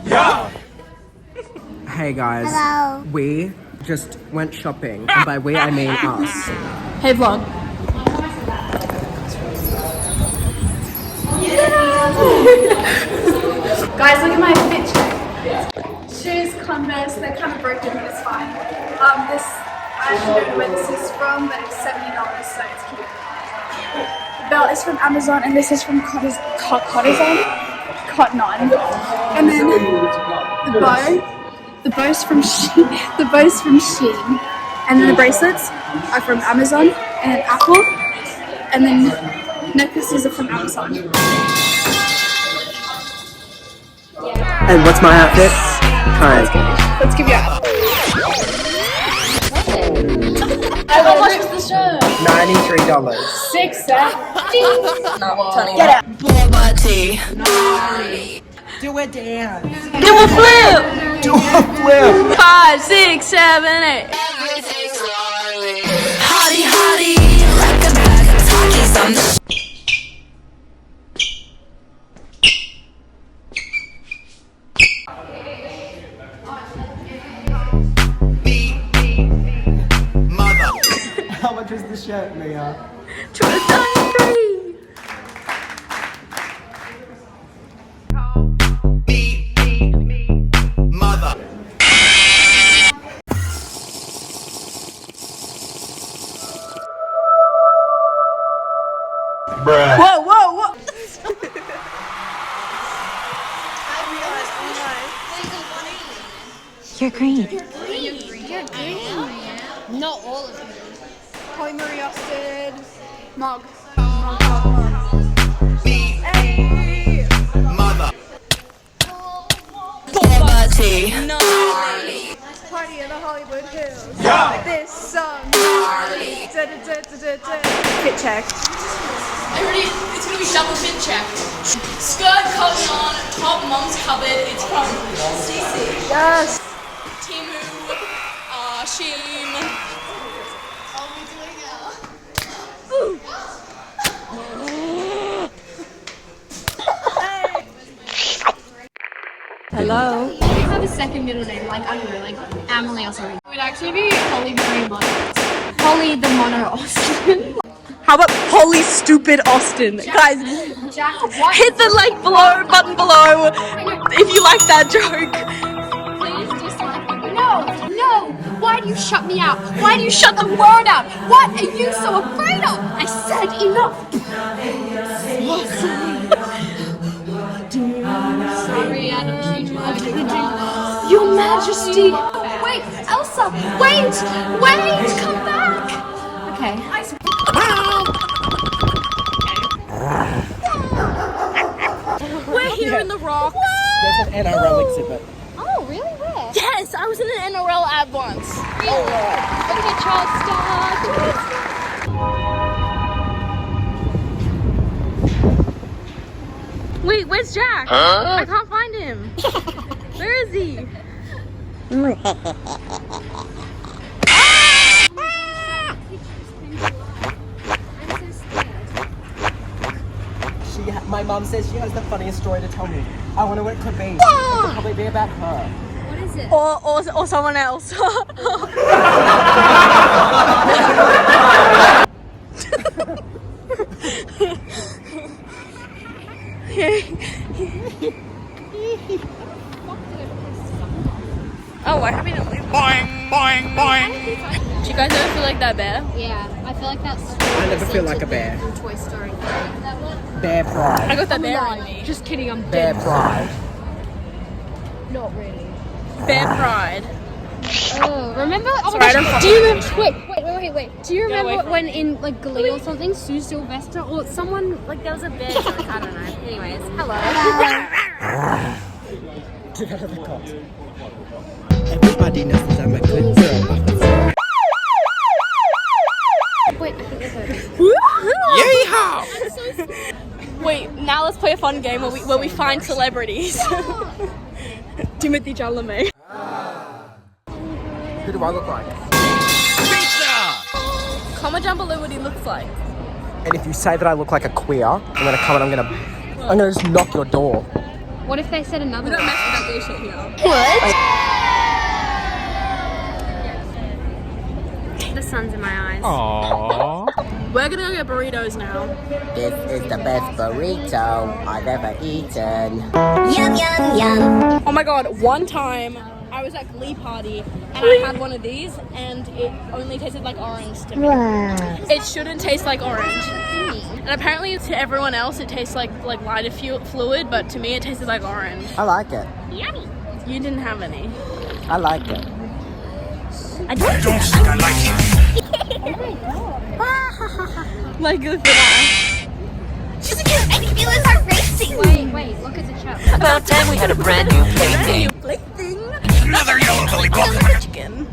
Yeah. Hey guys. Hello. We just went shopping, and by we I mean us. Hey vlog. Guys, look at my fit check. Shoes, Converse, they're kind of broken, but it's fine. This, I actually don't know where this is from, but it's $70, so it's cute. The belt is from Amazon, and this is from Cotton On. And then the bow's from Shein. The bow's from Shein. And then the bracelets are from Amazon and Apple. And then necklaces are from Amazon. And what's my outfit? Kind. Let's give you an outfit. How much was the shirt? $93. $6. Get out. Do a dance. Do a flip. Do a flip. 5, 6, 7, 8. Hottie, hottie, like a bag of Takis on the How much was the shirt, Mia? $2.93. Bruh. Whoa, whoa, whoa. You're green. Not all of you. Holly Marie Austin. Mog. Poverty. Party in the Hollywood Hills. Yeah. This song. Fit check. It's gonna be double fit checked. Skirt cotton on, top mom's cupboard. It's from CC. Yes. Timu, Shein. Hello. You have a second middle name, like, I don't know, like Emily or something. It would actually be Holly Marie Mono. Holly the Mono Austin. How about Holly Stupid Austin? Guys, Jack, what? hit the like button below if you like that joke. Please dislike me. No, no. Why do you shut me out? Why do you shut the world out? What are you so afraid of? I said enough. Sorry, I don't treat you like Your Majesty. Wait, Elsa. Wait, come back. Okay. We're here in the Rocks. There's an NRL exhibit. Oh, really? Where? Yes, I was in an NRL ad once. Okay, Charles, stop. Wait, where's Jack? I can't find him. Where is he? My mom says she has the funniest story to tell me. I wonder what it could be. It could probably be about her. What is it? Or someone else. Oh, why have we not leave? Boing, boing, boing. Do you guys ever feel like that bear? Yeah, I feel like that's. I never feel like a bear. From Toy Story. Bear pride. I got that bear in me. Just kidding, I'm Bear dead. pride. Not really. Bear pride. Oh, remember? Oh my Right, gosh, I'm do you remember? Wait. Do you Get away remember from when in like Glee or something, Sue Sylvester or someone like there was a bear joke? I don't know. Anyways, hello. Get out of the cot. Everybody knows that I'm a good girl. Wait, I think there's a. Yeehaw! Wait, now let's play a fun game where we find celebrities. Timothy Chalamet. Who do I look like? Pizza! Comment down below what he looks like. And if you say that I look like a queer, I'm gonna come and I'm gonna I'm gonna just knock your door. What if they said another Don't one? mess with that gay shit here. The sun's in my eyes. Aww. We're gonna go get burritos now. This is the best burrito I've ever eaten. Yum, yum, yum. Oh my god, one time I was at Glee Party and I had one of these and it only tasted like orange to me. It shouldn't taste like orange. And apparently to everyone else it tastes like lighter fluid, but to me it tasted like orange. I like it. Yummy. You didn't have any. I like it. I don't think I like it. Like the finale. Wait, look at the chat. About time we had a brand new plaything. Another yellow lollipop. Chicken.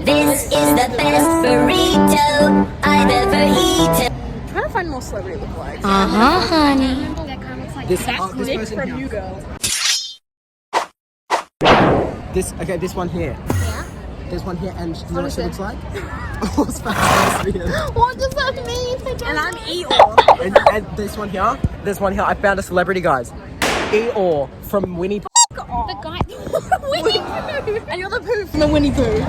This is the best burrito I've ever eaten. I'm trying to find more celebrity lookalikes. That kind of looks like This, That's this Nick person from here. You Girl. This one here. Yeah? There's one here, and do you know what is she it? looks like? Oh, it's fantastic. What does that mean? And I'm Eeyore. And this one here, there's one here. I found a celebrity, guys. Eeyore from Winnie. The guy. And you're the Pooh from the Winnie Pooh.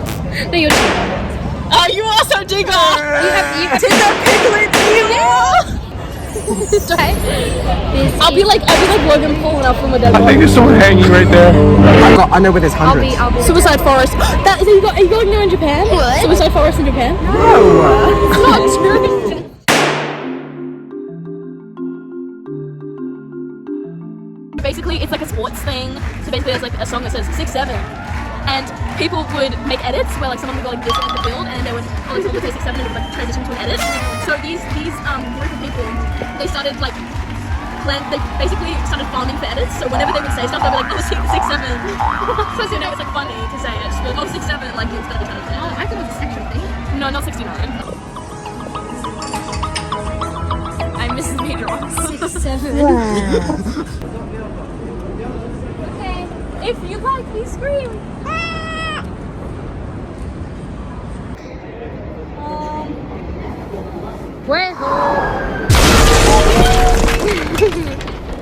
No, you're Oh, you are so Digger! you have Digger Piglet Eeyore! I'll be like Logan Paul now from a dead I think there's someone hanging right there. I know where there's hundreds. I'll be. Suicide Forest. That is. Are you going there in Japan? What? Suicide Forest in Japan? No. It's not true. Basically, it's like a sports thing. So basically, there's like a song that says 6'7", and people would make edits where like someone would go like this in the field, and then they would someone would say 6'7", and it would like transition to an edit. So these group of people, they started like. They basically started farming for edits, so whenever they would say stuff, they'd be like, oh, 6'7". So you know, it's like funny to say it. But, oh, 6'7", like it's gonna be kind of Oh, I thought it was a sexual thing. No, not 69. I'm Mrs. Major Ross. 7. Okay. If you like, please scream.